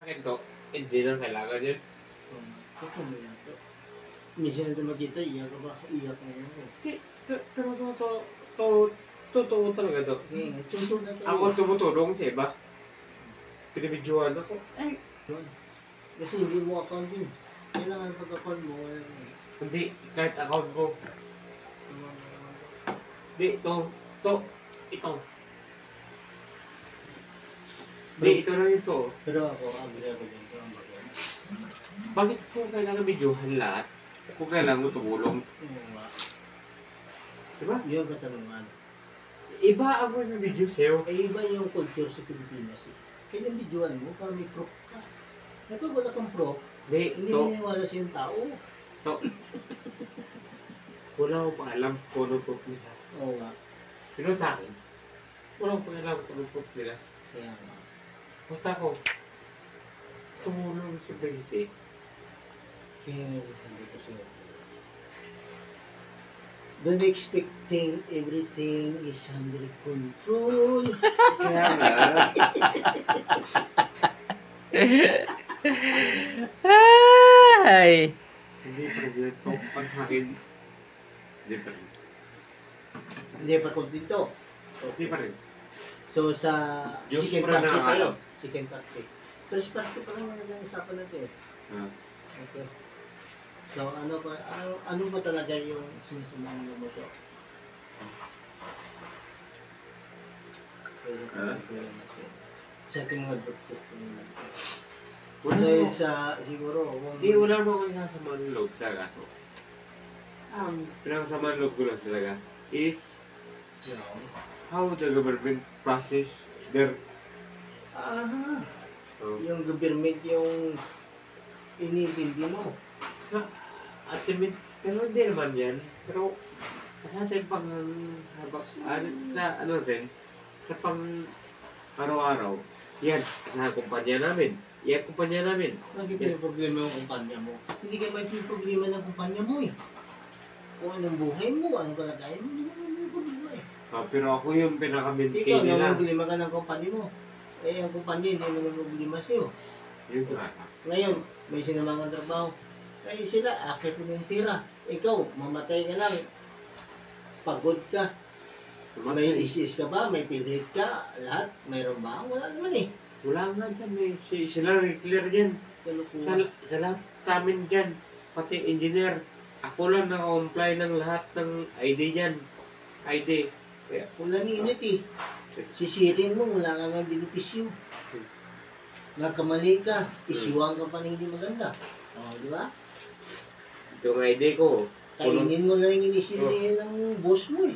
Akin to, hindi na kailangan yun. Ito mo yan. Minsan ito makita, iyak ka ba? Iyak na yan. Pero totoo talaga to. Tuntun na tayo. Ako tumutulong sa iba. Pinibidyohan ako. Ay, Kasi hindi mo account yun. Kailangan pag-account mo. hindi, kahit account ko. Hindi, ito. Hindi, ito lang ito. Pero ako, agree ako dyan. Bakit kung kailangan bidyohan lahat? Kung kailangan mo tumulong. Diba? Yung katanungan. Iba ang mga video sa'yo. Iba yung culture sa Pilipinas. Kaya yung videoan mo, para may proof ka. Kapag wala kang proof, hindi naniniwala sa yung tao. Wala akong pangalam kung ano proof nila. Oo nga. Pero sa akin, wala akong pangalam kung ano proof nila. Kaya nga. Basta ako, tumulong sa president. Kaya nga sabi ko sa'yo. Don't expecting everything is under control. Kaya nga. Ay! Hindi pa rin ito. Pag sa akin, hindi pa rin. Hindi pa kontento. Hindi pa rin. So sa Yung second sobrang party tayo. nakakalo. Second party. First party pa lang yung usapan natin. Okay. So ano ba talaga yung sinusumahan mo to? Sa ating mga doktor. Dahil sa siguro Hindi, wala mo akong nasamaan ng loob talaga to. Pinakasamaan loob ko lang talaga is how the government process their yung government yung inintindi mo. at pero hindi naman yan. Pero sa atin pang habak, ano din, sa pang araw-araw, yan, sa kumpanya namin. Yan, kumpanya namin. Bakit yung problema yung kumpanya mo? Hindi ka may problema ng kumpanya mo eh. Kung anong buhay mo, anong kalagayan mo, hindi naman yung problema eh. Pero ako yung pinaka-maintain Ikaw, nila. nang problema ka ng kumpanya mo. Eh, ang kumpanya hindi mo nang problema sa'yo. Yun ka. Ngayon, may sinamangang trabaho. Kaya sila, akit mo yung tira. Ikaw, mamatay ka lang. Pagod ka. May isis ka ba? May pilit ka? Lahat? Mayroon ba? Wala naman eh. Wala nga dyan. Sila clear dyan. Sa lahat sa amin dyan. Pati engineer. Ako lang naka-comply ng lahat ng ID dyan. ID. Kaya, Walang init eh. Sisirin mo, wala ka ng benepisyo. Nagkamali ka, isyuhan ka pa na hindi maganda. O, di ba? ito ang ID ko. Kainin mo na yung inisili ng boss mo eh.